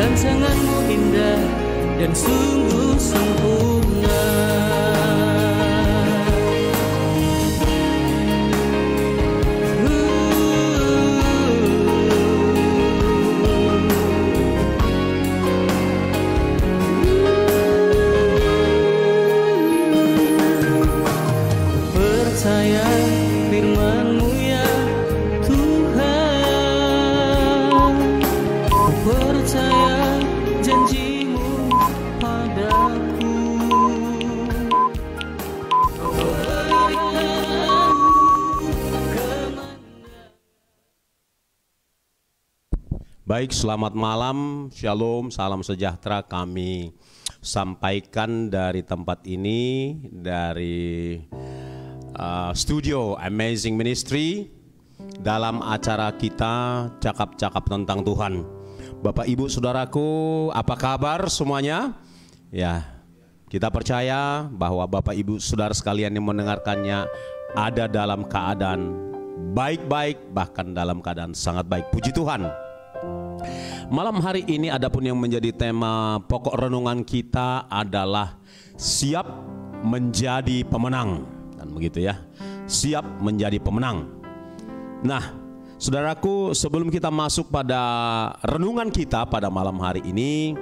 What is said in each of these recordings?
Rancanganmu indah dan sungguh sempurna. Percaya firman-Mu ya Tuhan, percaya janji-Mu padaku. Baik, selamat malam, shalom, salam sejahtera kami sampaikan dari tempat ini, dari studio Amazing Ministry dalam acara kita cakap-cakap tentang Tuhan. Bapak Ibu Saudaraku, apa kabar semuanya? Ya, kita percaya bahwa Bapak Ibu Saudara sekalian yang mendengarkannya ada dalam keadaan baik-baik, bahkan dalam keadaan sangat baik. Puji Tuhan. Malam hari ini adapun yang menjadi tema pokok renungan kita adalah siap menjadi pemenang. Kan begitu ya, siap menjadi pemenang. Nah, saudaraku, sebelum kita masuk pada renungan kita pada malam hari ini,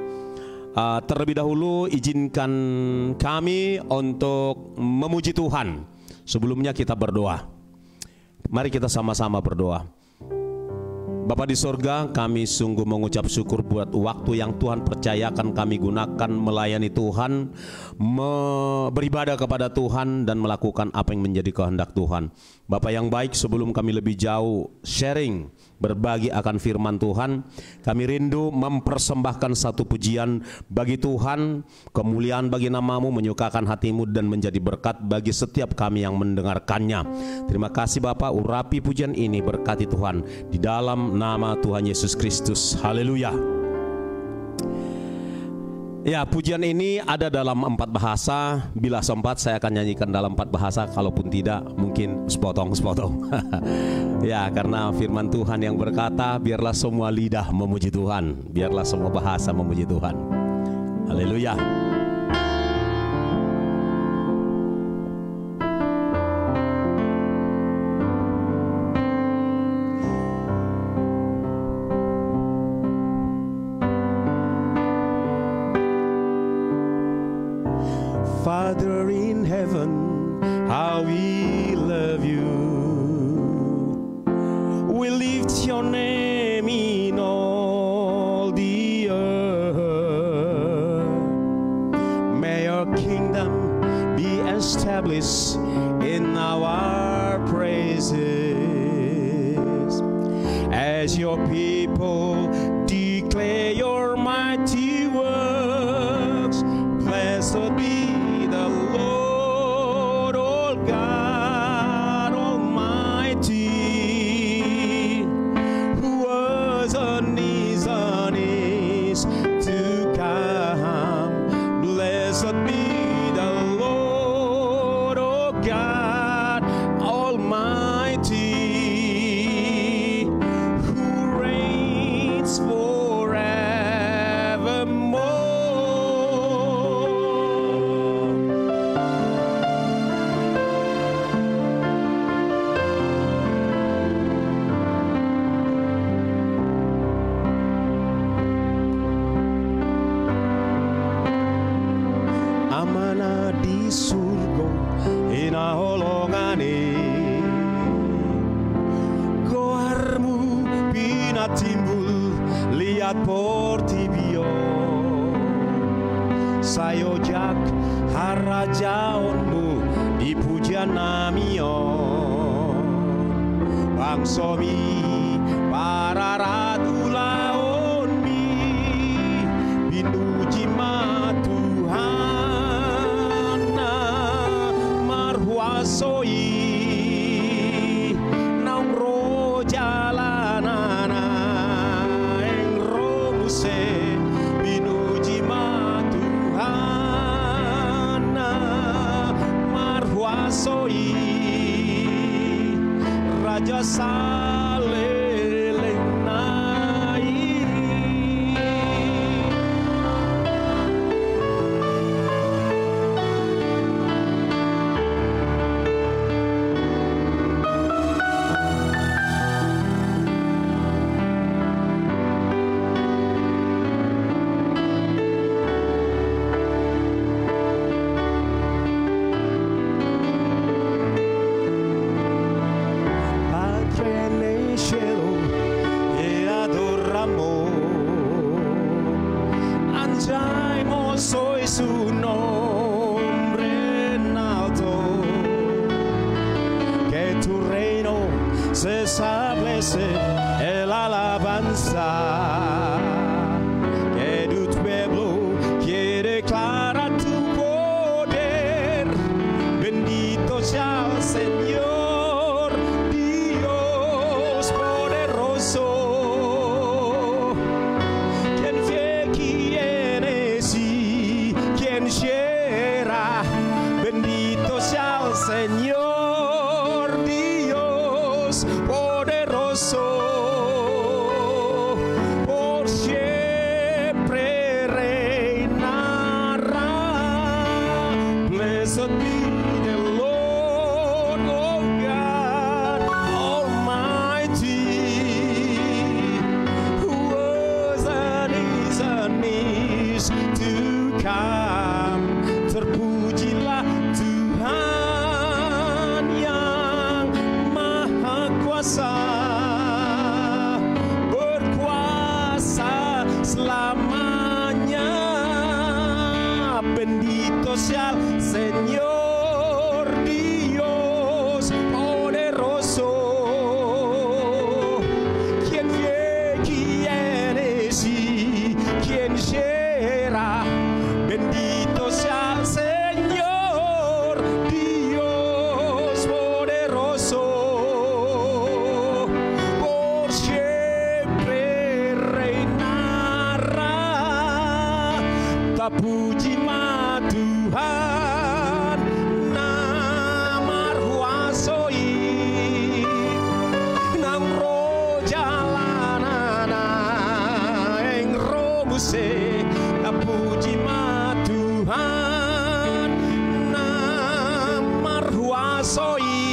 terlebih dahulu izinkan kami untuk memuji Tuhan. Sebelumnya kita berdoa. Mari kita sama-sama berdoa. Bapa di sorga, kami sungguh mengucap syukur buat waktu yang Tuhan percayakan kami gunakan melayani Tuhan, beribadah kepada Tuhan dan melakukan apa yang menjadi kehendak Tuhan. Bapa yang baik, sebelum kami lebih jauh sharing, berbagi akan firman Tuhan, kami rindu mempersembahkan satu pujian bagi Tuhan, kemuliaan bagi nama-Mu, menyukakan hati-Mu dan menjadi berkat bagi setiap kami yang mendengarkannya. Terima kasih Bapa, urapi pujian ini, berkati Tuhan di dalam nama Tuhan Yesus Kristus. Haleluya. Ya, pujian ini ada dalam 4 bahasa. Bila sempat saya akan nyanyikan dalam 4 bahasa, kalaupun tidak mungkin sepotong-sepotong. Ya, karena firman Tuhan yang berkata, biarlah semua lidah memuji Tuhan, biarlah semua bahasa memuji Tuhan. Haleluya. Father in heaven, how we love you. We lift your name in all the earth. May your kingdom be established in our praises. As your people declare your mighty works, blessed be timbul lihat portibio sayojak harajaonmu di pujian namion bangsomi para ratu laon mi binuji ma Tuhan marhuasoi naung roja binuji ma Tuhan marhuasoi Raja saleleng nai Lanciamo soy su nombre en alto, que tu reino se establece en la alabanza, que tu pueblo quiere declarar tu poder. Bendito sea el Señor, Dios poderoso. Quien ve quién es y quien será. Bendito sea el Señor, Dios poderoso. Por siempre reinará. Blessed be the Lord, oh God Almighty, who was and is to come. Terpujilah Tuhan yang Maha Kuasa, berkuasa selamanya. Bendito sea el Señor, Dios poderoso. Quien ve quién es y quién será. Bendito sea el Señor, Dios poderoso. Por siempre reinará. Terpujilah Tuhan nama ruasoi, nang rojalanana eng romuse. Terpujilah Tuhan nama ruasoi,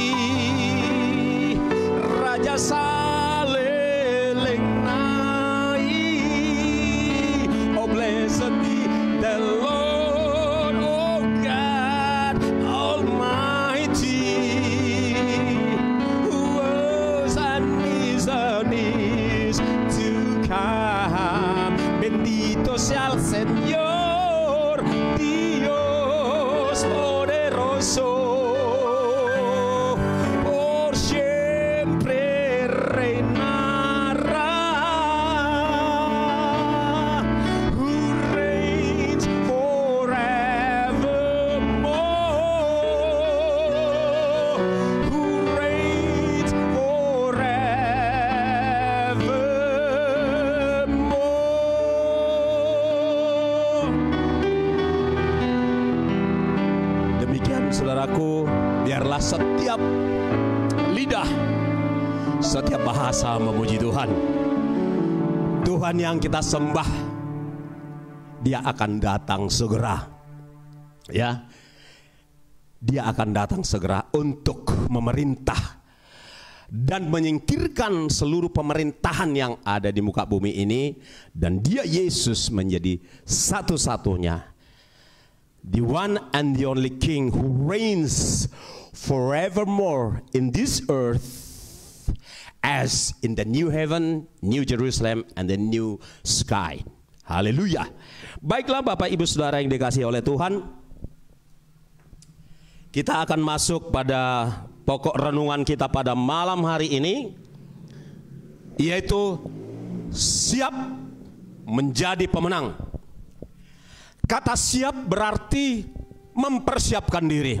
Raja saleleng nai. Oh, blessed be the Lord, oh God Almighty, who was and is to come. Bendito sea el Señor, Dios poderoso. Por siempre reinará. Who reigns forevermore. Who reigns forevermore. Demikian saudaraku, biarlah setiap lidah, setiap bahasa memuji Tuhan. Tuhan yang kita sembah, Dia akan datang segera. Ya, Dia akan datang segera untuk memerintah dan menyingkirkan seluruh pemerintahan yang ada di muka bumi ini, dan Dia Yesus menjadi satu-satunya, the one and the only King who reigns forevermore in this earth as in the new heaven, new Jerusalem, and the new sky. Haleluya. Baiklah Bapak Ibu Saudara yang dikasihi oleh Tuhan, kita akan masuk pada pokok renungan kita pada malam hari ini, yaitu siap menjadi pemenang. Kata siap berarti mempersiapkan diri.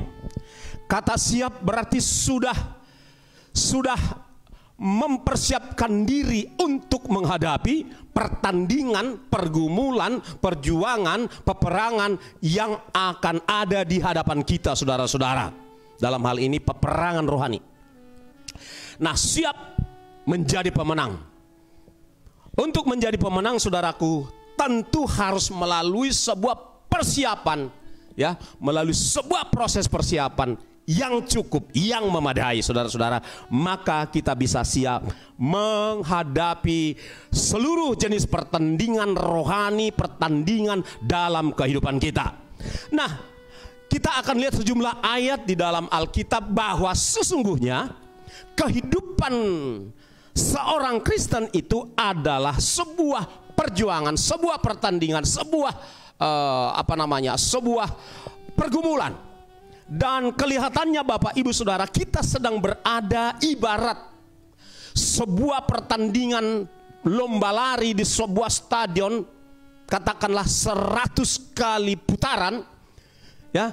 Kata siap berarti sudah mempersiapkan diri untuk menghadapi pertandingan, pergumulan, perjuangan, peperangan yang akan ada di hadapan kita, saudara-saudara. Dalam hal ini peperangan rohani. Nah, siap menjadi pemenang. Untuk menjadi pemenang, saudaraku, tentu harus melalui sebuah persiapan, ya, melalui sebuah proses persiapan yang cukup, yang memadai, saudara-saudara. Maka kita bisa siap menghadapi seluruh jenis pertandingan rohani, pertandingan dalam kehidupan kita. Nah, kita akan lihat sejumlah ayat di dalam Alkitab bahwa sesungguhnya kehidupan seorang Kristen itu adalah sebuah perjuangan, sebuah pertandingan, sebuah sebuah pergumulan. Dan kelihatannya Bapak Ibu Saudara, kita sedang berada ibarat sebuah pertandingan lomba lari di sebuah stadion, katakanlah 100 kali putaran, ya.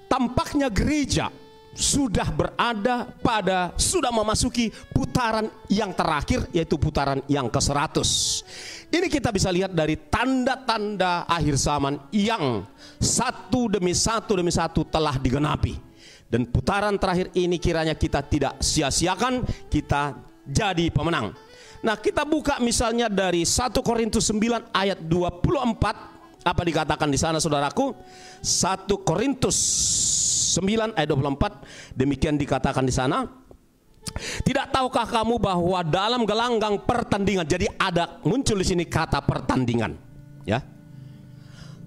Tampaknya gereja sudah memasuki putaran yang terakhir, yaitu putaran yang ke-100. Ini kita bisa lihat dari tanda-tanda akhir zaman yang satu demi satu telah digenapi. Dan putaran terakhir ini kiranya kita tidak sia-siakan, kita jadi pemenang. Nah, kita buka misalnya dari 1 Korintus 9 ayat 24. Apa dikatakan di sana, saudaraku? 1 Korintus 9 ayat 24, demikian dikatakan di sana. Tidak tahukah kamu bahwa dalam gelanggang pertandingan, jadi ada muncul di sini kata pertandingan, ya.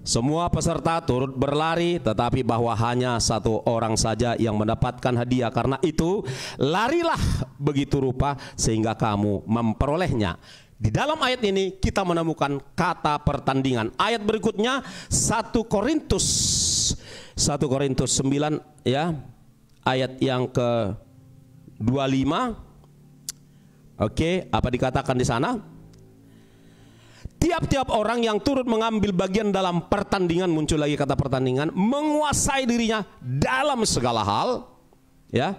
Semua peserta turut berlari, tetapi bahwa hanya satu orang saja yang mendapatkan hadiah. Karena itu, larilah begitu rupa sehingga kamu memperolehnya. Di dalam ayat ini kita menemukan kata pertandingan. Ayat berikutnya 1 Korintus 9 ya, ayat yang ke-25. Oke, apa dikatakan di sana? Tiap-tiap orang yang turut mengambil bagian dalam pertandingan, muncul lagi kata pertandingan, menguasai dirinya dalam segala hal, ya.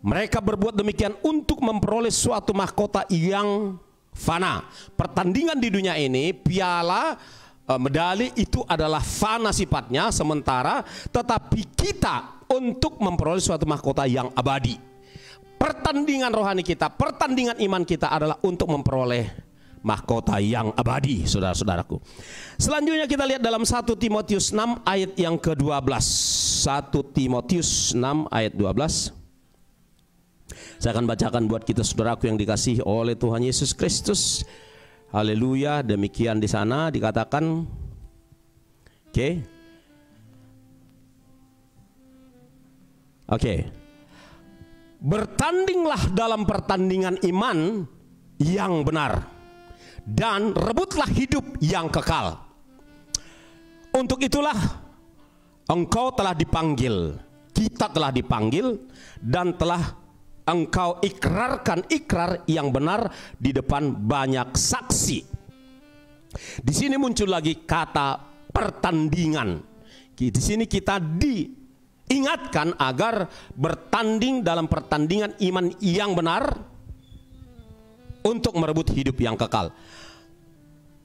Mereka berbuat demikian untuk memperoleh suatu mahkota yang fana. Pertandingan di dunia ini, piala, medali itu adalah fana sifatnya sementara, tetapi kita untuk memperoleh suatu mahkota yang abadi. Pertandingan rohani kita, pertandingan iman kita adalah untuk memperoleh mahkota yang abadi, saudara-saudaraku. Selanjutnya kita lihat dalam 1 Timotius 6 ayat yang ke-12. 1 Timotius 6 ayat 12. Saya akan bacakan buat kita, saudaraku yang dikasihi oleh Tuhan Yesus Kristus. Haleluya. Demikian di sana dikatakan. Oke. Bertandinglah dalam pertandingan iman yang benar, dan rebutlah hidup yang kekal. Untuk itulah engkau telah dipanggil, kita telah dipanggil, dan telah engkau ikrarkan ikrar yang benar di depan banyak saksi. Di sini muncul lagi kata pertandingan. Di sini kita diingatkan agar bertanding dalam pertandingan iman yang benar untuk merebut hidup yang kekal.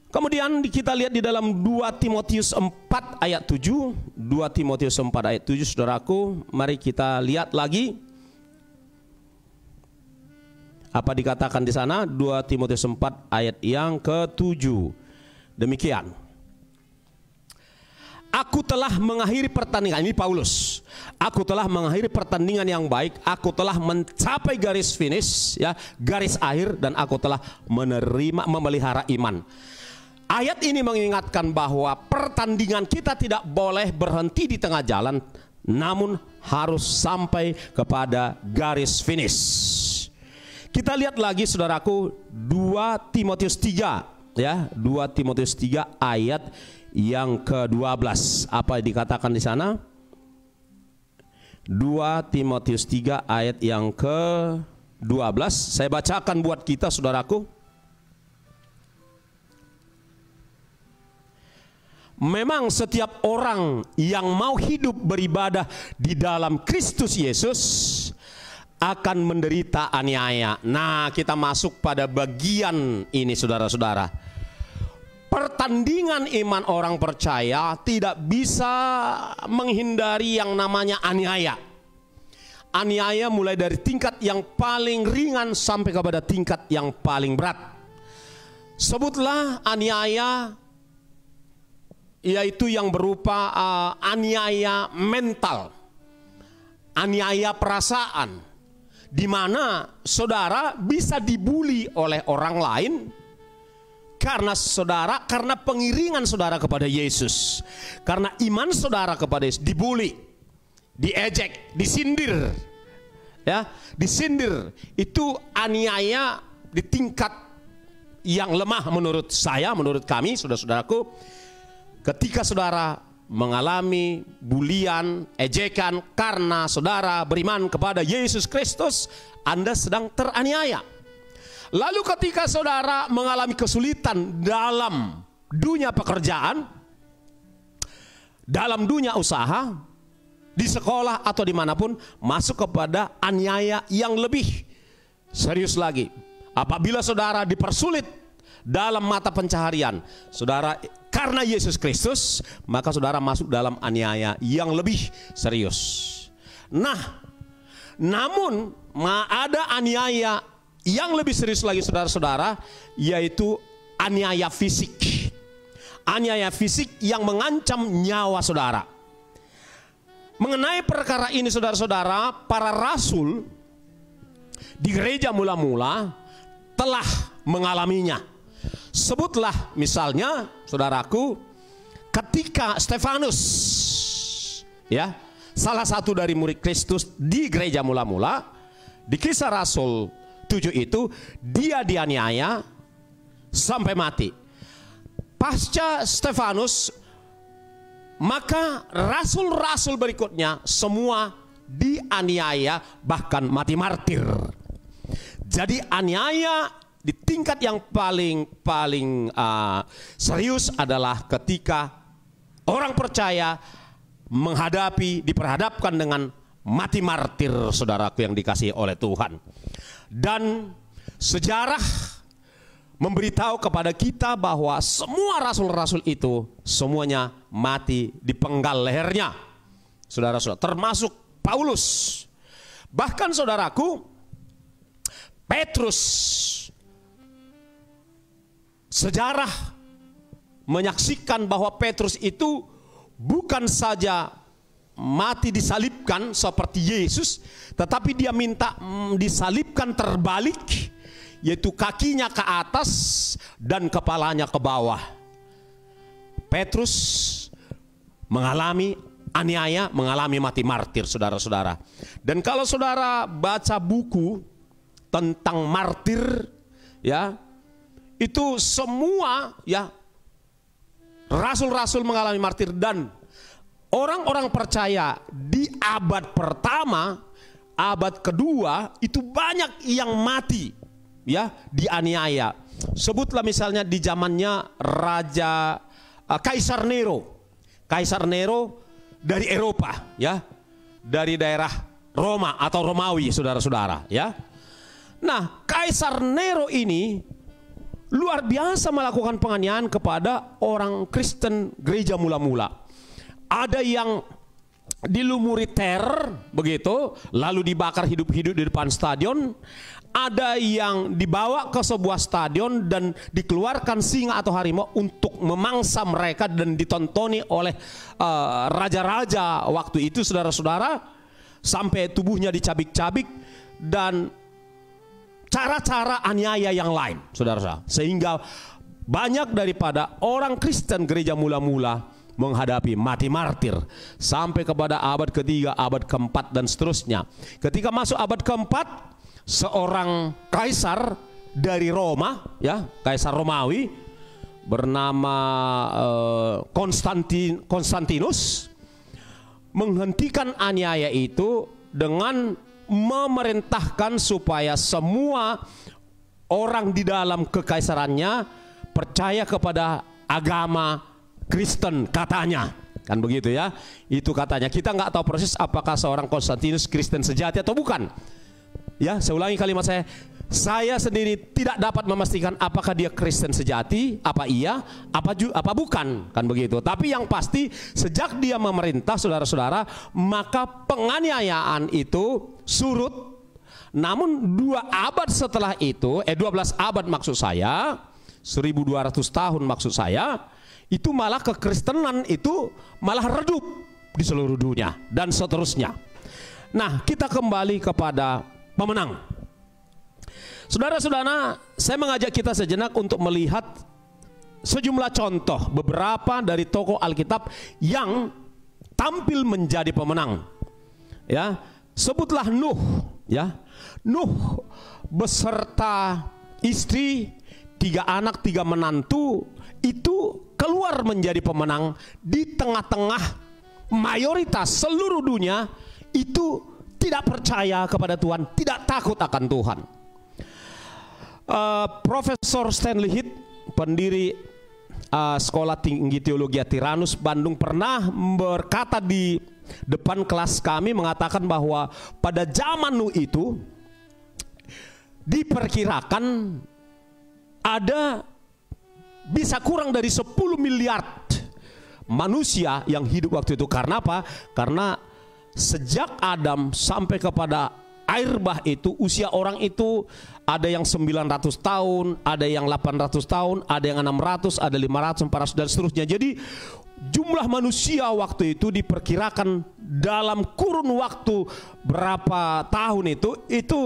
Kemudian kita lihat di dalam 2 Timotius 4 ayat 7. 2 Timotius 4 ayat 7, saudaraku. Mari kita lihat lagi. Apa dikatakan di sana? 2 Timotius 4 ayat yang ke-7. Demikian. Aku telah mengakhiri pertandingan, ini Paulus. Aku telah mengakhiri pertandingan yang baik, aku telah mencapai garis finish, ya, garis akhir, dan aku telah memelihara iman. Ayat ini mengingatkan bahwa pertandingan kita tidak boleh berhenti di tengah jalan, namun harus sampai kepada garis finish. Kita lihat lagi, saudaraku, 2 Timotius 3, ya, 2 Timotius 3 ayat yang ke-12. Apa dikatakan di sana? 2 Timotius 3 ayat yang ke-12. Saya bacakan buat kita, saudaraku. Memang setiap orang yang mau hidup beribadah di dalam Kristus Yesus akan menderita aniaya. Nah, kita masuk pada bagian ini, saudara-saudara. Pertandingan iman orang percaya tidak bisa menghindari yang namanya aniaya. Aniaya mulai dari tingkat yang paling ringan sampai kepada tingkat yang paling berat. Sebutlah aniaya, yaitu yang berupa aniaya mental, aniaya perasaan, di mana saudara bisa dibuli oleh orang lain karena pengiringan saudara kepada Yesus, karena iman saudara kepada Yesus. Dibuli, diejek, disindir, ya, disindir. Itu aniaya di tingkat yang lemah menurut saya, menurut kami, saudara-saudaraku. ketika saudara mengalami bulian, ejekan karena saudara beriman kepada Yesus Kristus, Anda sedang teraniaya. Lalu ketika saudara mengalami kesulitan dalam dunia pekerjaan, dalam dunia usaha, di sekolah atau dimanapun, masuk kepada aniaya yang lebih serius lagi. Apabila saudara dipersulit dalam mata pencaharian saudara karena Yesus Kristus, maka saudara masuk dalam aniaya yang lebih serius. Nah, namun ada aniaya yang lebih serius lagi saudara-saudara, yaitu aniaya fisik. Aniaya fisik yang mengancam nyawa saudara. Mengenai perkara ini saudara-saudara, para rasul di gereja mula-mula telah mengalaminya. Sebutlah misalnya saudaraku, ketika Stefanus, ya, salah satu dari murid Kristus di gereja mula-mula, di Kisah Rasul 7 itu, dia dianiaya sampai mati. Pasca Stefanus, maka rasul-rasul berikutnya semua dianiaya, bahkan mati martir. Jadi aniaya di tingkat yang paling serius adalah ketika orang percaya diperhadapkan dengan mati martir, saudaraku yang dikasihi oleh Tuhan. Dan sejarah memberitahu kepada kita bahwa semua rasul-rasul itu semuanya mati di penggal lehernya, saudara-saudara, termasuk Paulus. Bahkan saudaraku, Petrus, sejarah menyaksikan bahwa Petrus itu bukan saja mati disalibkan seperti Yesus, tetapi dia minta disalibkan terbalik, yaitu kakinya ke atas dan kepalanya ke bawah. Petrus mengalami aniaya, mengalami mati martir, saudara-saudara. Dan kalau saudara baca buku tentang martir, ya, itu semua, ya, rasul-rasul mengalami martir. Dan orang-orang percaya di abad pertama, abad kedua itu banyak yang mati, ya, dianiaya. Sebutlah misalnya di zamannya Raja Kaisar Nero. Kaisar Nero dari Eropa, ya, dari daerah Roma atau Romawi, saudara-saudara, ya. Nah, Kaisar Nero ini luar biasa melakukan penganiayaan kepada orang Kristen gereja mula-mula. Ada yang dilumuri teror begitu, lalu dibakar hidup-hidup di depan stadion. Ada yang dibawa ke sebuah stadion dan dikeluarkan singa atau harimau untuk memangsa mereka dan ditontoni oleh raja-raja waktu itu, saudara-saudara, sampai tubuhnya dicabik-cabik dan cara-cara aniaya yang lain, saudara-saudara. Sehingga banyak daripada orang Kristen gereja mula-mula menghadapi mati martir sampai kepada abad ketiga, abad keempat dan seterusnya. Ketika masuk abad keempat, seorang kaisar dari Roma, ya, kaisar Romawi bernama Konstantinus menghentikan aniaya itu dengan memerintahkan supaya semua orang di dalam kekaisarannya percaya kepada agama Kristen, katanya, kan begitu ya. Itu katanya. Kita nggak tahu persis apakah seorang Konstantinus Kristen sejati atau bukan. Ya, saya ulangi kalimat saya sendiri tidak dapat memastikan apakah dia Kristen sejati, apa iya, apa bukan, kan begitu. Tapi yang pasti sejak dia memerintah, saudara-saudara, maka penganiayaan itu surut. Namun 2 abad setelah itu, 12 abad maksud saya, 1200 tahun maksud saya, itu malah kekristenan itu malah redup di seluruh dunia dan seterusnya. Nah, kita kembali kepada pemenang. Saudara-saudara, saya mengajak kita sejenak untuk melihat sejumlah contoh beberapa dari tokoh Alkitab yang tampil menjadi pemenang. Ya, sebutlah Nuh, ya. Nuh beserta istri, 3 anak, 3 menantu, itu keluar menjadi pemenang di tengah-tengah mayoritas seluruh dunia itu tidak percaya kepada Tuhan, tidak takut akan Tuhan. Profesor Stanley Heath, pendiri Sekolah Tinggi Teologi Tyrannus Bandung, pernah berkata di depan kelas kami, mengatakan bahwa pada zaman Nuh itu diperkirakan ada bisa kurang dari 10 miliar manusia yang hidup waktu itu. Karena apa? Karena sejak Adam sampai kepada air bah itu, usia orang itu ada yang 900 tahun, ada yang 800 tahun, ada yang 600, ada 500, 400 dan seterusnya. Jadi jumlah manusia waktu itu diperkirakan dalam kurun waktu berapa tahun itu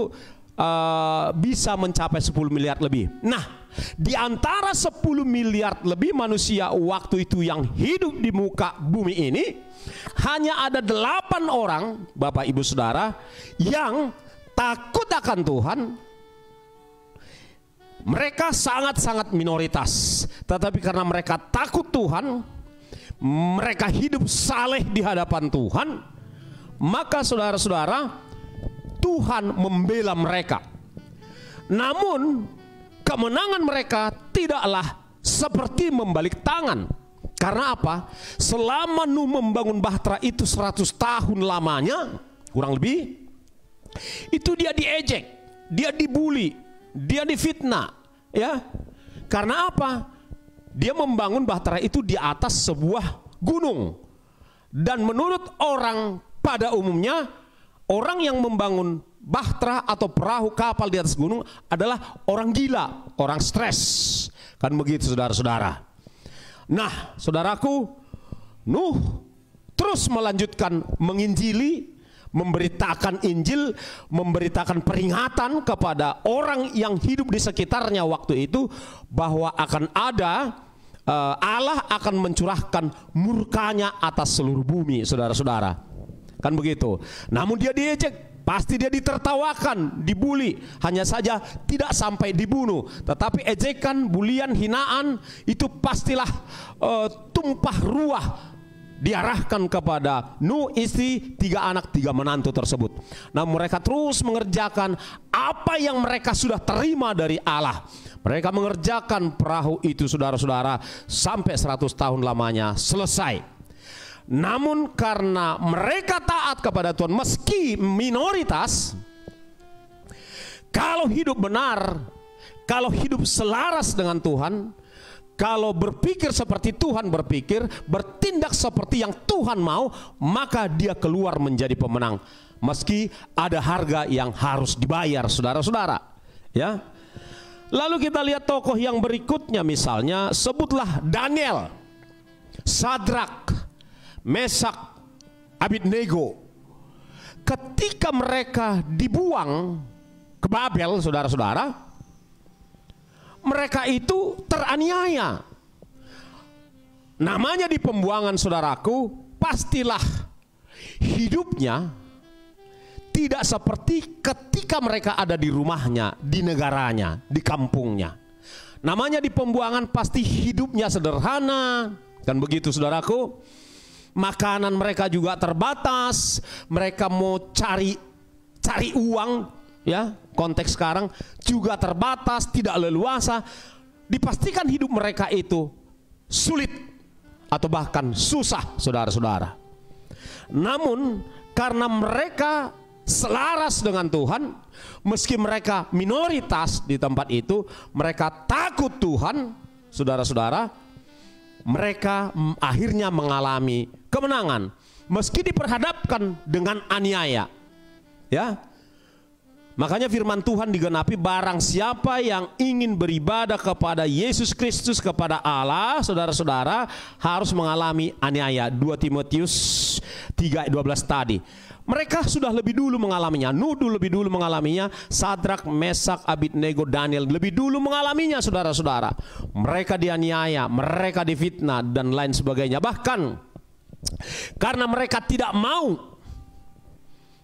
bisa mencapai 10 miliar lebih. Nah, di antara 10 miliar lebih manusia waktu itu yang hidup di muka bumi ini, hanya ada 8 orang, Bapak Ibu Saudara, yang takut akan Tuhan. Mereka sangat-sangat minoritas, tetapi karena mereka takut Tuhan, mereka hidup saleh di hadapan Tuhan, maka saudara-saudara, Tuhan membela mereka. Namun kemenangan mereka tidaklah seperti membalik tangan. Karena apa? Selama Nuh membangun bahtera itu 100 tahun lamanya, kurang lebih, itu dia diejek, dia dibully, dia difitnah, ya. Karena apa? Dia membangun bahtera itu di atas sebuah gunung. Dan menurut orang pada umumnya, orang yang membangun bahtera atau perahu kapal di atas gunung adalah orang gila, orang stres. Kan begitu saudara-saudara. Nah, saudaraku, Nuh terus melanjutkan menginjili, memberitakan Injil, memberitakan peringatan kepada orang yang hidup di sekitarnya waktu itu bahwa akan ada Allah akan mencurahkan murkanya atas seluruh bumi, saudara-saudara. Kan begitu. Namun dia diejek, pasti dia ditertawakan, dibuli, hanya saja tidak sampai dibunuh. Tetapi ejekan, bulian, hinaan itu pastilah tumpah ruah diarahkan kepada Nuh, istri, 3 anak, 3 menantu tersebut. Nah, mereka terus mengerjakan apa yang mereka sudah terima dari Allah. Mereka mengerjakan perahu itu, saudara-saudara, sampai 100 tahun lamanya selesai. Namun karena mereka taat kepada Tuhan meski minoritas, kalau hidup benar, kalau hidup selaras dengan Tuhan, kalau berpikir seperti Tuhan berpikir, bertindak seperti yang Tuhan mau, maka dia keluar menjadi pemenang. Meski ada harga yang harus dibayar, saudara-saudara. Ya. Lalu kita lihat tokoh yang berikutnya, misalnya sebutlah Daniel, Sadrak, Mesak, Abednego. Ketika mereka dibuang ke Babel, saudara-saudara, mereka itu teraniaya. Namanya di pembuangan, saudaraku, pastilah hidupnya tidak seperti ketika mereka ada di rumahnya, di negaranya, di kampungnya. Namanya di pembuangan pasti hidupnya sederhana. Kan begitu, saudaraku. Makanan mereka juga terbatas. Mereka mau cari uang, ya, konteks sekarang juga terbatas, tidak leluasa. Dipastikan hidup mereka itu sulit atau bahkan susah, saudara-saudara. Namun karena mereka selaras dengan Tuhan, meski mereka minoritas di tempat itu, mereka takut Tuhan, saudara-saudara, mereka akhirnya mengalami kemenangan meski diperhadapkan dengan aniaya. Ya. Makanya firman Tuhan digenapi, barang siapa yang ingin beribadah kepada Yesus Kristus, kepada Allah, saudara-saudara, harus mengalami aniaya. 2 Timotius 3:12 tadi. Mereka sudah lebih dulu mengalaminya. Nuh lebih dulu mengalaminya. Sadrak, Mesak, Abednego, Daniel lebih dulu mengalaminya, saudara-saudara. Mereka dianiaya, mereka difitnah dan lain sebagainya. Bahkan karena mereka tidak mau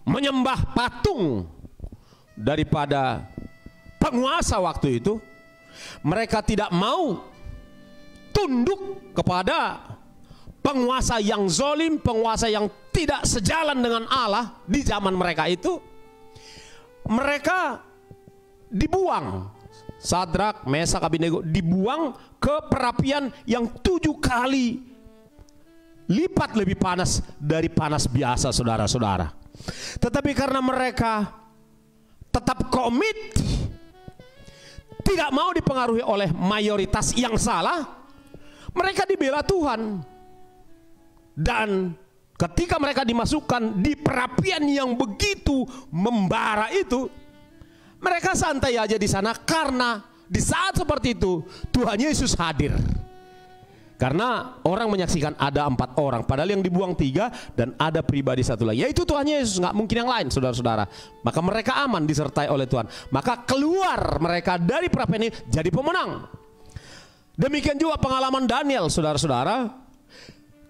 menyembah patung daripada penguasa waktu itu, mereka tidak mau tunduk kepada penguasa yang zolim, penguasa yang tidak sejalan dengan Allah di zaman mereka itu, mereka dibuang. Sadrak, Mesak, Abednego dibuang ke perapian yang 7 kali lipat lebih panas dari panas biasa, saudara-saudara. Tetapi karena mereka tetap komit, tidak mau dipengaruhi oleh mayoritas yang salah, mereka dibela Tuhan. Dan ketika mereka dimasukkan di perapian yang begitu membara itu, mereka santai aja di sana, karena di saat seperti itu Tuhan Yesus hadir. Karena orang menyaksikan ada 4 orang, padahal yang dibuang 3 dan ada pribadi 1 lagi, yaitu Tuhan Yesus, nggak mungkin yang lain, saudara-saudara. Maka mereka aman disertai oleh Tuhan. Maka keluar mereka dari perapian ini jadi pemenang. Demikian juga pengalaman Daniel, saudara-saudara.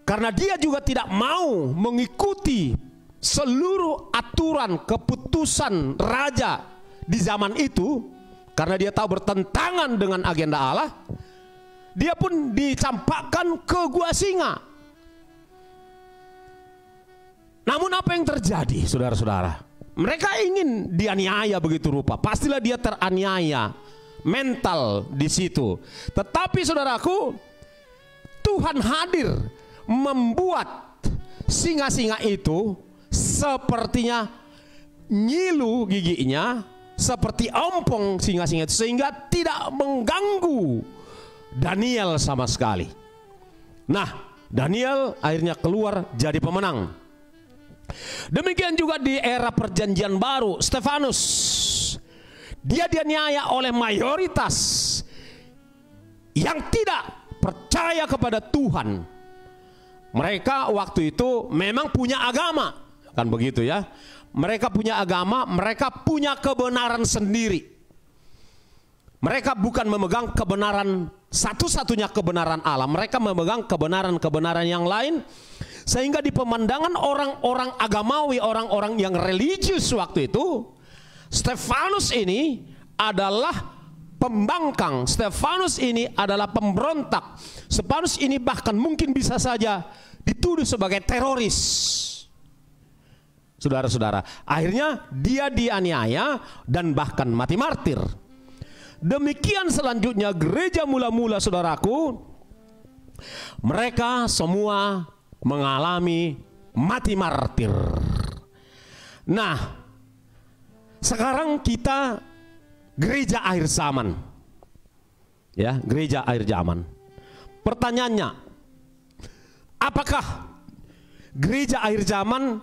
Karena dia juga tidak mau mengikuti seluruh aturan keputusan raja di zaman itu, karena dia tahu bertentangan dengan agenda Allah, dia pun dicampakkan ke gua singa. Namun apa yang terjadi, saudara-saudara? Mereka ingin dianiaya begitu rupa. Pastilah dia teraniaya mental di situ. Tetapi saudaraku, Tuhan hadir membuat singa-singa itu sepertinya nyilu giginya, seperti ompong singa-singa itu, sehingga tidak mengganggu Daniel sama sekali. Nah, Daniel akhirnya keluar jadi pemenang. Demikian juga di era perjanjian baru, Stefanus, dia dianiaya oleh mayoritas yang tidak percaya kepada Tuhan. Mereka waktu itu memang punya agama, kan begitu ya. Mereka punya agama, mereka punya kebenaran sendiri. Mereka bukan memegang kebenaran, satu-satunya kebenaran Allah. Mereka memegang kebenaran-kebenaran yang lain. Sehingga di pemandangan orang-orang agamawi, orang-orang yang religius waktu itu, Stefanus ini adalah pembangkang. Stefanus ini adalah pemberontak. Stefanus ini bahkan mungkin bisa saja dituduh sebagai teroris. Saudara-saudara, akhirnya dia dianiaya dan bahkan mati martir. Demikian selanjutnya gereja mula-mula, saudaraku, mereka semua mengalami mati martir. Nah, sekarang kita gereja akhir zaman, ya, gereja akhir zaman. Pertanyaannya, apakah gereja akhir zaman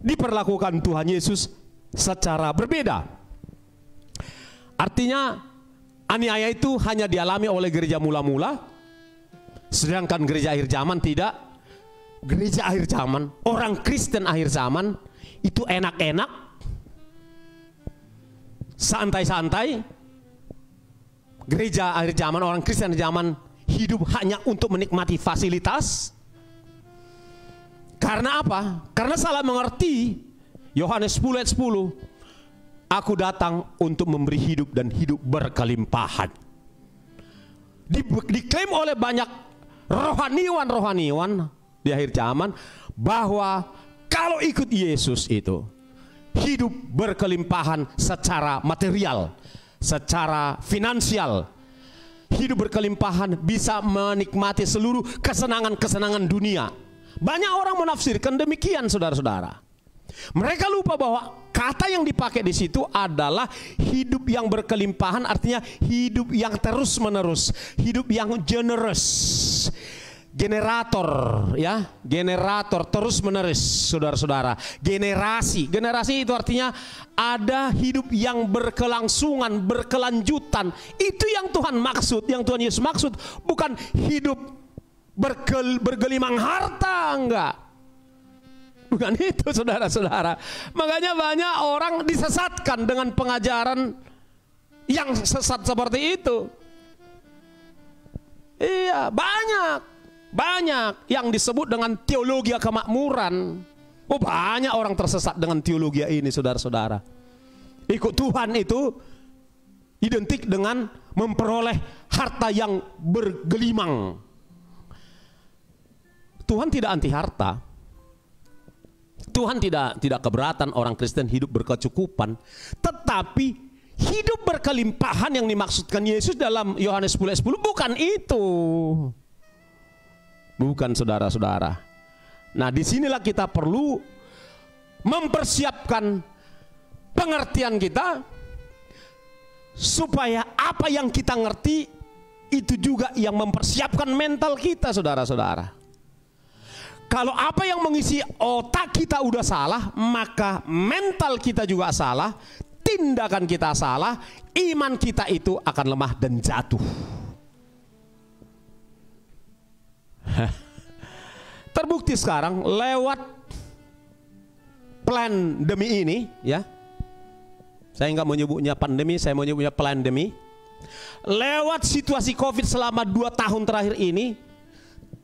diperlakukan Tuhan Yesus secara berbeda? Artinya aniaya itu hanya dialami oleh gereja mula-mula, sedangkan gereja akhir zaman tidak. Gereja akhir zaman, orang Kristen akhir zaman itu enak-enak, santai-santai. Gereja akhir zaman, orang Kristen akhir zaman hidup hanya untuk menikmati fasilitas. Karena apa? Karena salah mengerti Yohanes 10 ayat 10. Aku datang untuk memberi hidup dan hidup berkelimpahan. Diklaim oleh banyak rohaniwan di akhir zaman bahwa kalau ikut Yesus itu hidup berkelimpahan secara material, secara finansial. Hidup berkelimpahan bisa menikmati seluruh kesenangan-kesenangan dunia. Banyak orang menafsirkan demikian, saudara-saudara. Mereka lupa bahwa kata yang dipakai di situ adalah hidup yang berkelimpahan, artinya hidup yang terus-menerus, hidup yang generous, generator, ya, generator terus-menerus, saudara-saudara. Generasi itu artinya ada hidup yang berkelangsungan, berkelanjutan. Itu yang Tuhan maksud, yang Tuhan Yesus maksud, bukan hidup bergelimang harta, enggak. Bukan itu, saudara-saudara. Makanya banyak orang disesatkan dengan pengajaran yang sesat seperti itu. Iya, banyak yang disebut dengan teologi kemakmuran. Oh, banyak orang tersesat dengan teologi ini, saudara-saudara. Ikut Tuhan itu identik dengan memperoleh harta yang bergelimang. Tuhan tidak anti harta. Tuhan tidak keberatan orang Kristen hidup berkecukupan, tetapi hidup berkelimpahan yang dimaksudkan Yesus dalam Yohanes 10:10 bukan itu. Bukan, saudara-saudara. Nah, disinilah kita perlu mempersiapkan pengertian kita, supaya apa yang kita ngerti itu juga yang mempersiapkan mental kita, saudara-saudara. Kalau apa yang mengisi otak kita udah salah, maka mental kita juga salah, tindakan kita salah, iman kita itu akan lemah dan jatuh. Terbukti sekarang lewat pandemi ini, ya. Saya nggak mau nyebutnya pandemi, saya mau nyebutnya pandemi. Lewat situasi COVID selama 2 tahun terakhir ini,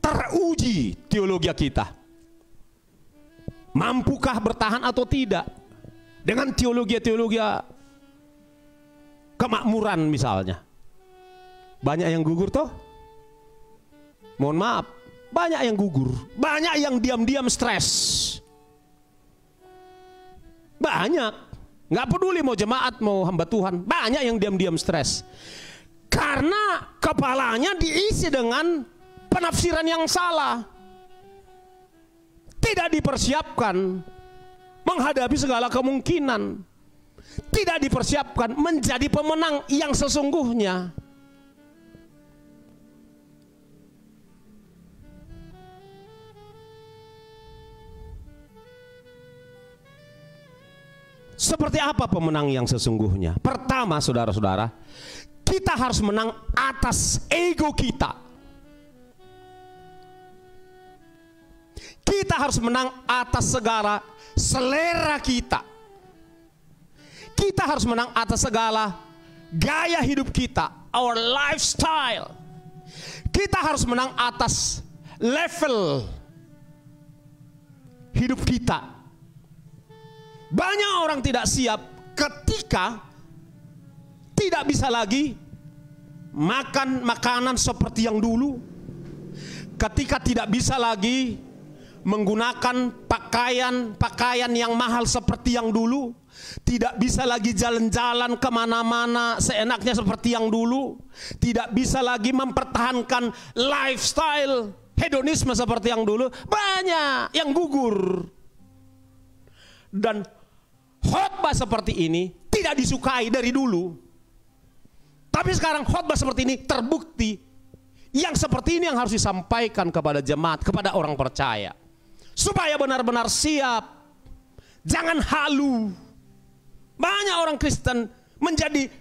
teruji teologi kita. Mampukah bertahan atau tidak dengan teologi kemakmuran misalnya? Banyak yang gugur toh? Mohon maaf, banyak yang gugur, banyak yang diam-diam stres. Banyak, nggak peduli mau jemaat mau hamba Tuhan, banyak yang diam-diam stres. Karena kepalanya diisi dengan penafsiran yang salah. Tidak dipersiapkan menghadapi segala kemungkinan. Tidak dipersiapkan menjadi pemenang yang sesungguhnya. Seperti apa pemenang yang sesungguhnya? Pertama, saudara-saudara, kita harus menang atas ego kita. Kita harus menang atas segala selera kita. Kita harus menang atas segala gaya hidup kita, our lifestyle. Kita harus menang atas level hidup kita. Banyak orang tidak siap ketika tidak bisa lagi makan makanan seperti yang dulu. Ketika tidak bisa lagi menggunakan pakaian yang mahal seperti yang dulu. Tidak bisa lagi jalan-jalan kemana-mana seenaknya seperti yang dulu. Tidak bisa lagi mempertahankan lifestyle hedonisme seperti yang dulu. Banyak yang gugur. Dan khotbah seperti ini tidak disukai dari dulu. Tapi sekarang khotbah seperti ini terbukti. Yang seperti ini yang harus disampaikan kepada jemaat, kepada orang percaya. Supaya benar-benar siap. Jangan halu. Banyak orang Kristen menjadi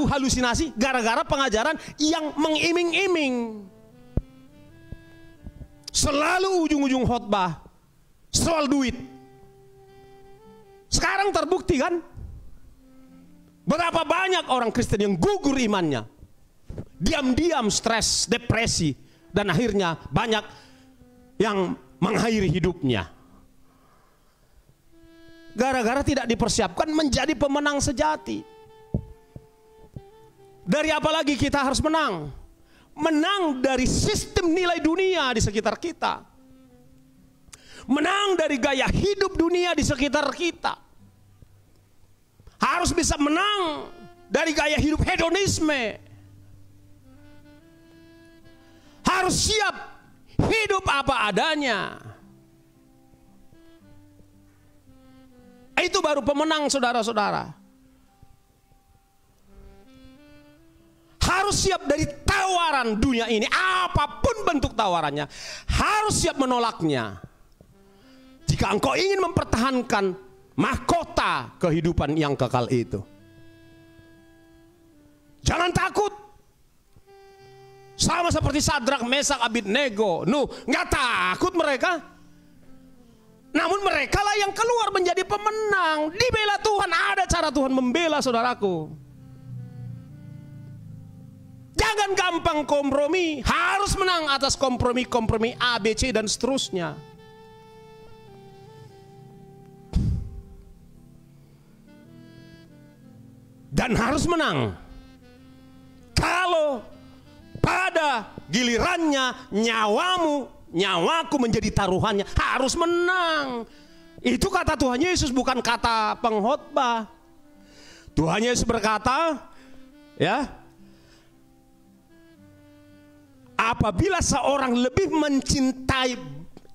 halusinasi gara-gara pengajaran yang mengiming-iming. Selalu ujung-ujung khotbah soal duit. Sekarang terbukti kan? Berapa banyak orang Kristen yang gugur imannya. Diam-diam stres, depresi. Dan akhirnya banyak yang mengakhiri hidupnya. Gara-gara tidak dipersiapkan menjadi pemenang sejati. Dari apa lagi kita harus menang? Menang dari sistem nilai dunia di sekitar kita. Menang dari gaya hidup dunia di sekitar kita. Harus bisa menang dari gaya hidup hedonisme. Harus siap hidup apa adanya. Itu baru pemenang, saudara-saudara. Harus siap dari tawaran dunia ini, apapun bentuk tawarannya. Harus siap menolaknya. Jika engkau ingin mempertahankan mahkota kehidupan yang kekal itu. Jangan takut. Sama seperti Sadrak, Mesak, Abednego. Nggak takut mereka. Namun mereka lah yang keluar menjadi pemenang. Dibela Tuhan, ada cara Tuhan membela, saudaraku. Jangan gampang kompromi. Harus menang atas kompromi-kompromi A, B, C dan seterusnya. Dan harus menang Kalau pada gilirannya nyawaku menjadi taruhannya, harus menang. Itu kata Tuhan Yesus, bukan kata pengkhotbah. Tuhan Yesus berkata, ya, apabila seorang lebih mencintai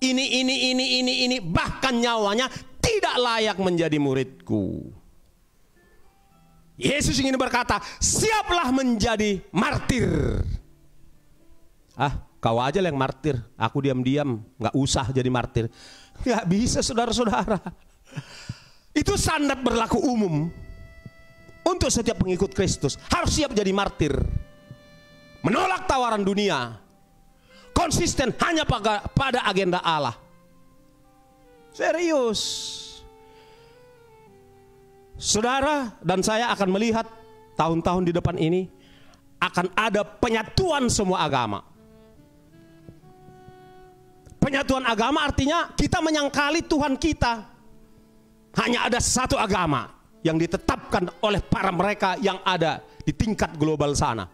ini, bahkan nyawanya, tidak layak menjadi muridku. Yesus ingin berkata, siaplah menjadi martir. Kau aja yang martir, aku diam-diam, gak usah jadi martir. Gak bisa, saudara-saudara. Itu standar berlaku umum untuk setiap pengikut Kristus. Harus siap jadi martir, menolak tawaran dunia, konsisten hanya pada agenda Allah. Serius. Saudara dan saya akan melihat tahun-tahun di depan ini akan ada penyatuan semua agama. Penyatuan agama artinya kita menyangkali Tuhan kita hanya ada satu agama yang ditetapkan oleh para mereka yang ada di tingkat global sana.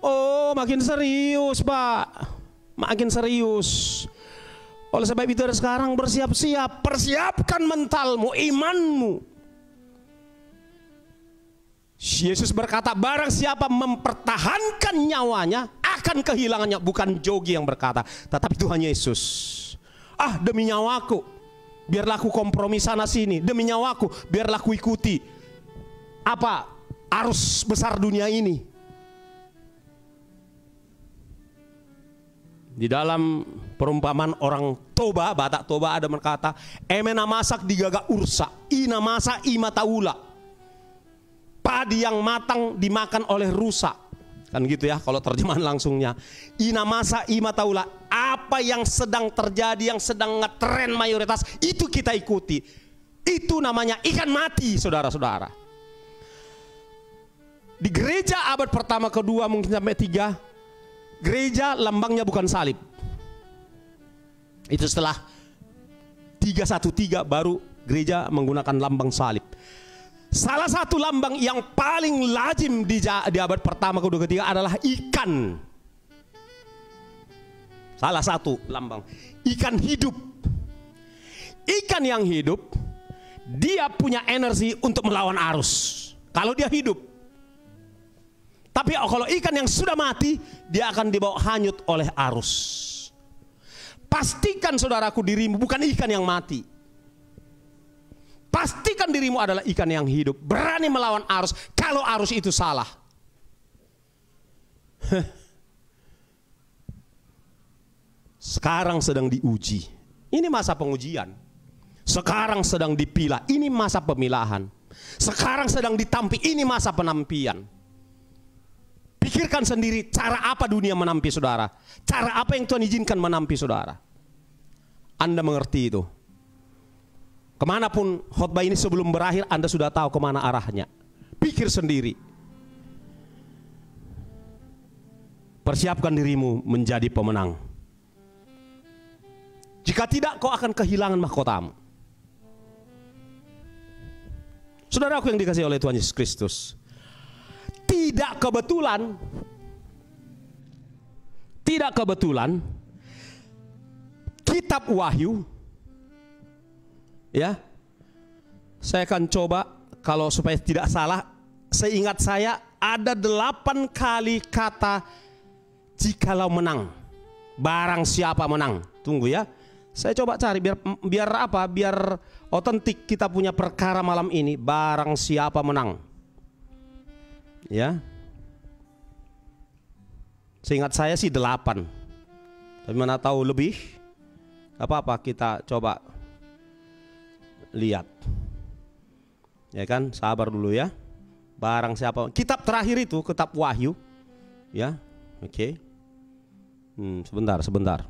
Oh, makin serius, Pak. Makin serius. Oleh sebab itu dari sekarang bersiap-siap, persiapkan mentalmu, imanmu. Yesus berkata, barang siapa mempertahankan nyawanya akan kehilangannya. Bukan Jogi yang berkata, tetapi Tuhan Yesus. Demi nyawaku, biarlah aku kompromi sana sini. Demi nyawaku, biarlah aku ikuti arus besar dunia ini. Di dalam perumpamaan orang Toba, Batak Toba ada berkata, emena masak digagak ursa, ina masa ima taula. Padi yang matang dimakan oleh rusa. Kan gitu ya kalau terjemahan langsungnya. Ina masa ima taula, apa yang sedang terjadi, yang sedang ngetren mayoritas, itu kita ikuti. Itu namanya ikan mati, saudara-saudara. Di gereja abad pertama, kedua, mungkin sampai 3, gereja lambangnya bukan salib. Itu setelah 313 baru gereja menggunakan lambang salib. Salah satu lambang yang paling lazim di abad pertama, kedua, ketiga adalah ikan. Salah satu lambang ikan hidup. Ikan yang hidup, dia punya energi untuk melawan arus kalau dia hidup. Tapi kalau ikan yang sudah mati, dia akan dibawa hanyut oleh arus. Pastikan saudaraku dirimu bukan ikan yang mati. Pastikan dirimu adalah ikan yang hidup, berani melawan arus kalau arus itu salah. Sekarang sedang diuji. Ini masa pengujian. Sekarang sedang dipilah. Ini masa pemilahan. Sekarang sedang ditampi. Ini masa penampian. Pikirkan sendiri cara apa dunia menampi saudara. Cara apa yang Tuhan izinkan menampi saudara. Anda mengerti itu. Kemanapun khotbah ini sebelum berakhir, Anda sudah tahu kemana arahnya. Pikir sendiri. Persiapkan dirimu menjadi pemenang. Jika tidak, kau akan kehilangan mahkotamu. Saudaraku yang dikasihi oleh Tuhan Yesus Kristus, tidak kebetulan kitab Wahyu, ya, saya akan coba kalau supaya tidak salah, seingat saya ada 8 kali kata jikalau menang, barang siapa menang. Tunggu ya, saya coba cari biar otentik kita punya perkara malam ini. Barang siapa menang, ya, seingat saya sih 8, tapi mana tahu lebih. Apa-apa, kita coba lihat, ya kan, sabar dulu ya. Barang siapa, kitab terakhir itu kitab Wahyu, ya, oke. Sebentar.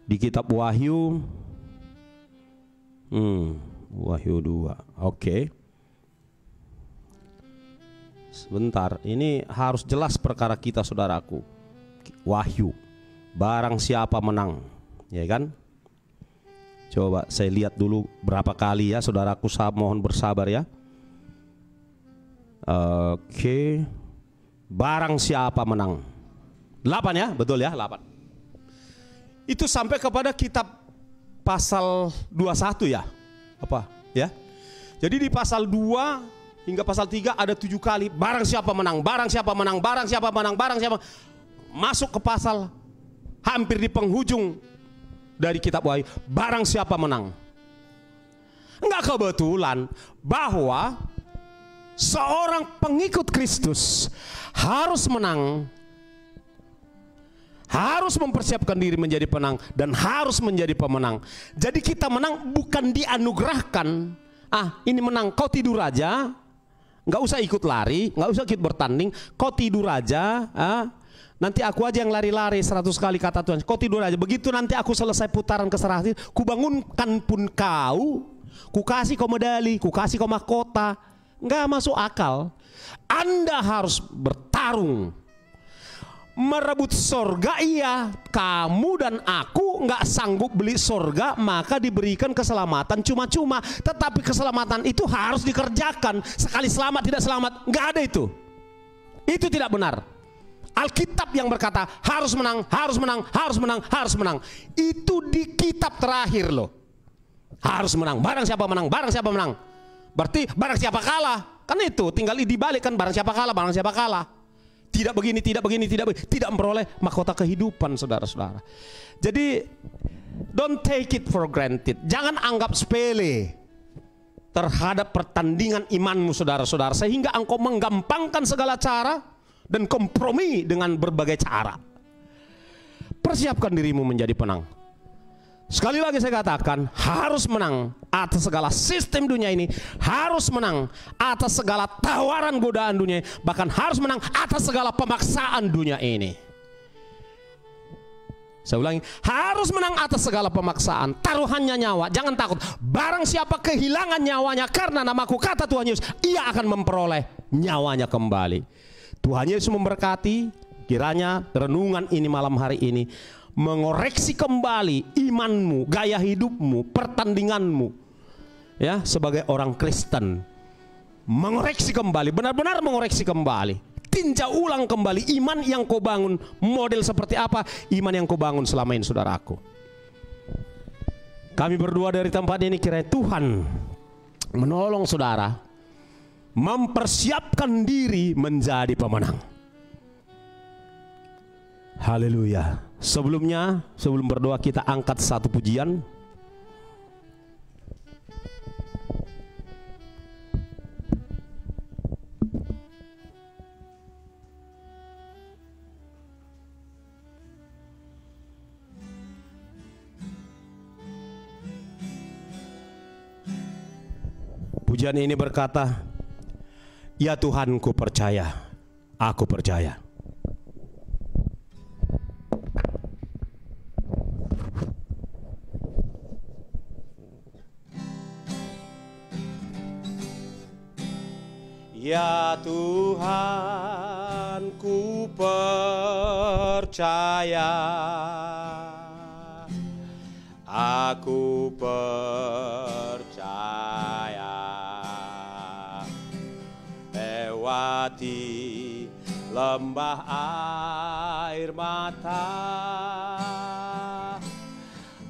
Di kitab Wahyu, Wahyu 2, oke. Sebentar, ini harus jelas perkara kita saudaraku. Wahyu, barang siapa menang, ya kan? Coba saya lihat dulu berapa kali ya saudaraku, mohon bersabar ya. Oke. Barang siapa menang. 8 ya, betul ya, 8. Itu sampai kepada kitab pasal 21 ya. Apa? Ya. Jadi di pasal 2 hingga pasal 3 ada 7 kali barang siapa menang, barang siapa menang, barang siapa menang, barang siapa. Masuk ke pasal hampir di penghujung dari kitab Wahyu, barang siapa menang. Enggak kebetulan bahwa seorang pengikut Kristus harus menang, harus mempersiapkan diri menjadi penang, dan harus menjadi pemenang. Jadi kita menang bukan dianugerahkan. Ini menang, kau tidur aja, nggak usah ikut lari, nggak usah ikut bertanding, kau tidur aja. Nanti aku aja yang lari-lari 100 kali kata Tuhan. Kau tidur aja. Begitu nanti aku selesai putaran ke-100, kubangunkan pun kau, ku kasih kau medali, ku kasih kau mahkota. Nggak masuk akal. Anda harus bertarung. Merebut sorga, iya. Kamu dan aku nggak sanggup beli sorga, maka diberikan keselamatan cuma-cuma. Tetapi keselamatan itu harus dikerjakan. Sekali selamat tidak selamat, nggak ada itu. Itu tidak benar. Alkitab yang berkata harus menang, harus menang, harus menang, harus menang. Itu di kitab terakhir loh. Harus menang. Barang siapa menang, barang siapa menang. Berarti barang siapa kalah. Kan itu tinggal dibalik kan, barang siapa kalah, barang siapa kalah. Tidak begini, tidak begini, tidak memperoleh mahkota kehidupan, saudara-saudara. Jadi don't take it for granted. Jangan anggap sepele terhadap pertandingan imanmu, saudara-saudara, sehingga engkau menggampangkan segala cara dan kompromi dengan berbagai cara. Persiapkan dirimu menjadi penang. Sekali lagi saya katakan, harus menang atas segala sistem dunia ini, harus menang atas segala tawaran godaan dunia, bahkan harus menang atas segala pemaksaan dunia ini. Saya ulangi, harus menang atas segala pemaksaan, taruhannya nyawa. Jangan takut, barang siapa kehilangan nyawanya karena namaku, kata Tuhan Yesus, ia akan memperoleh nyawanya kembali. Tuhan Yesus memberkati. Kiranya renungan ini malam hari ini mengoreksi kembali imanmu, gaya hidupmu, pertandinganmu, ya, sebagai orang Kristen. Mengoreksi kembali, benar-benar mengoreksi kembali. Tinjau ulang kembali iman yang kau bangun. Model seperti apa iman yang kau bangun selama ini, saudaraku. Kami berdua dari tempat ini, kiranya Tuhan menolong saudara mempersiapkan diri menjadi pemenang. Haleluya. Sebelumnya, sebelum berdoa, kita angkat satu pujian. Pujian ini berkata, ya Tuhan, ku percaya, aku percaya. Ya Tuhan, ku percaya, aku percaya. Lewati lembah air mata,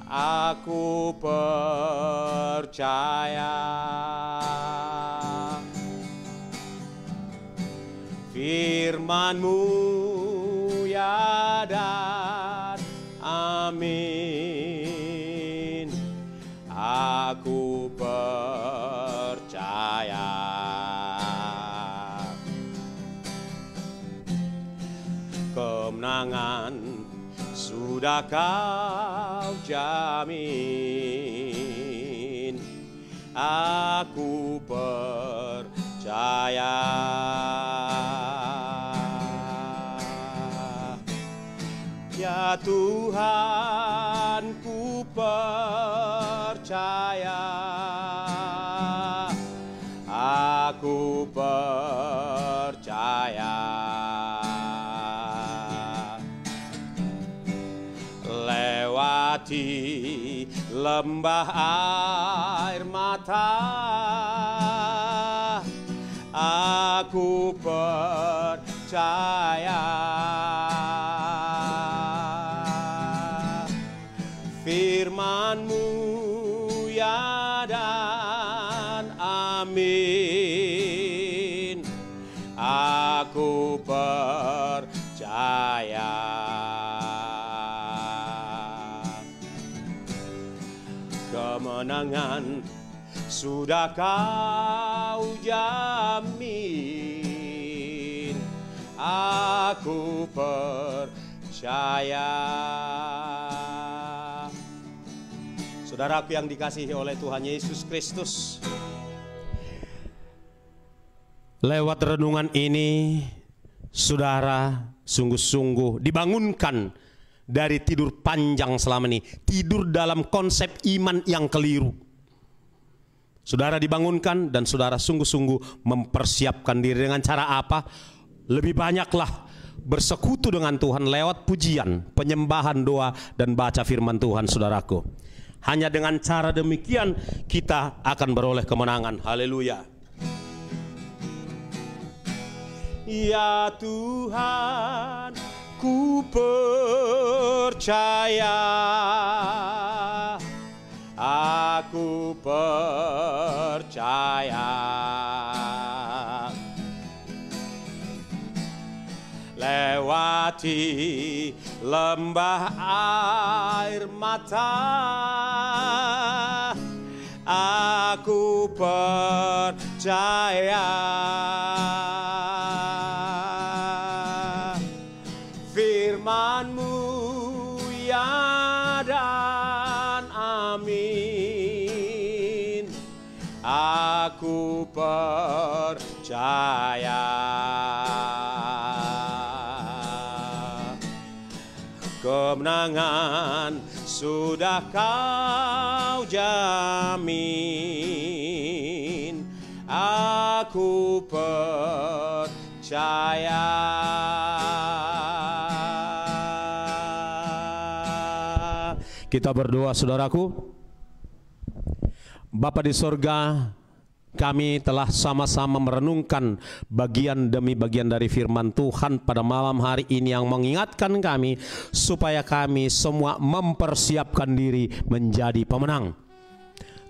aku percaya. Firman-Mu ya dan amin, aku percaya. Kemenangan sudah Kau jamin, aku percaya. Ya Tuhan, ku percaya, aku percaya. Lewati lembah air mata, aku percaya. Firman-Mu ya dan amin, aku percaya. Kemenangan sudah Kau jamin, aku percaya. Saudaraku yang dikasihi oleh Tuhan Yesus Kristus, lewat renungan ini, saudara sungguh-sungguh dibangunkan dari tidur panjang selama ini, tidur dalam konsep iman yang keliru. Saudara dibangunkan dan saudara sungguh-sungguh mempersiapkan diri dengan cara apa? Lebih banyaklah bersekutu dengan Tuhan lewat pujian, penyembahan, doa, dan baca firman Tuhan, saudaraku. Hanya dengan cara demikian kita akan beroleh kemenangan. Haleluya. Ya Tuhan, ku percaya, aku percaya. Lewati lembah air mata, aku percaya. Firman-Mu ya dan amin, aku percaya. Kemenangan sudah Kau jamin, aku percaya. Kita berdoa, saudaraku. Bapa di sorga, kami telah sama-sama merenungkan bagian demi bagian dari firman Tuhan pada malam hari ini yang mengingatkan kami supaya kami semua mempersiapkan diri menjadi pemenang.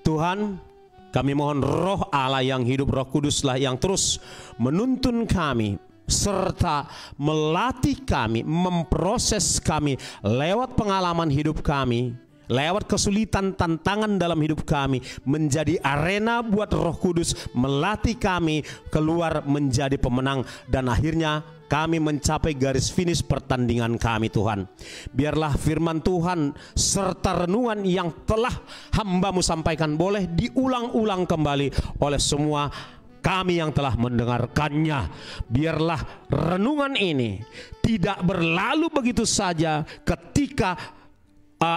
Tuhan, kami mohon Roh Allah yang hidup, Roh Kuduslah yang terus menuntun kami serta melatih kami, memproses kami lewat pengalaman hidup kami, lewat kesulitan, tantangan dalam hidup kami, menjadi arena buat Roh Kudus melatih kami keluar menjadi pemenang, dan akhirnya kami mencapai garis finish pertandingan kami. Tuhan, biarlah firman Tuhan serta renungan yang telah hamba-Mu sampaikan boleh diulang-ulang kembali oleh semua kami yang telah mendengarkannya. Biarlah renungan ini tidak berlalu begitu saja ketika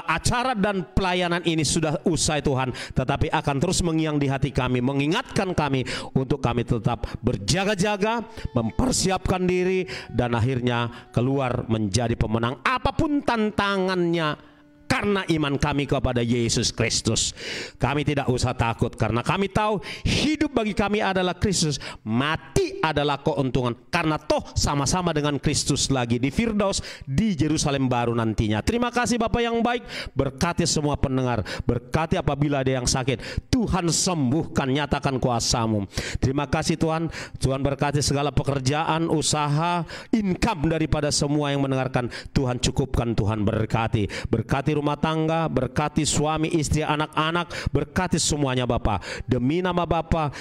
acara dan pelayanan ini sudah usai, Tuhan, tetapi akan terus mengiang di hati kami, mengingatkan kami untuk kami tetap berjaga-jaga, mempersiapkan diri, dan akhirnya keluar menjadi pemenang apapun tantangannya. Karena iman kami kepada Yesus Kristus, kami tidak usah takut, karena kami tahu hidup bagi kami adalah Kristus, mati adalah keuntungan, karena toh sama-sama dengan Kristus lagi di Firdaus, di Yerusalem baru nantinya. Terima kasih Bapa yang baik, berkati semua pendengar, berkati apabila ada yang sakit, Tuhan sembuhkan, nyatakan kuasa-Mu. Terima kasih Tuhan, Tuhan berkati segala pekerjaan, usaha, income daripada semua yang mendengarkan, Tuhan cukupkan, Tuhan berkati, berkati rumah tangga, berkati suami, istri, anak-anak, berkati semuanya Bapa. Demi nama Bapa,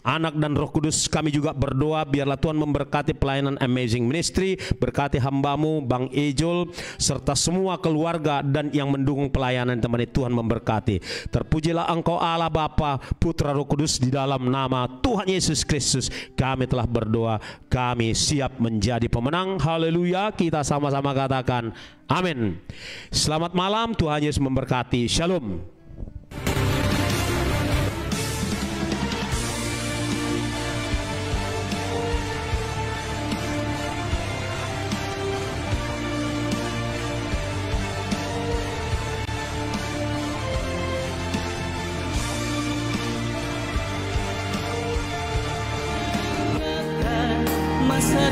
Anak dan Roh Kudus, kami juga berdoa biarlah Tuhan memberkati pelayanan Amazing Ministry, berkati hamba-Mu Bang Ejul serta semua keluarga dan yang mendukung pelayanan teman ini. Tuhan memberkati. Terpujilah Engkau Allah Bapa, Putra, Roh Kudus, di dalam nama Tuhan Yesus Kristus kami telah berdoa, kami siap menjadi pemenang. Haleluya, kita sama-sama katakan amin. Selamat malam, Tuhan Yesus memberkati. Shalom. Masa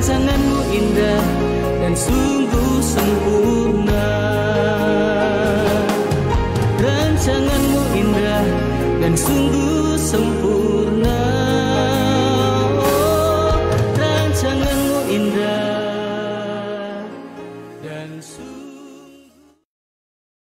Rancanganmu indah dan sungguh sempurna. Rancanganmu indah dan sungguh sempurna. Oh, rancanganmu indah dan sungguh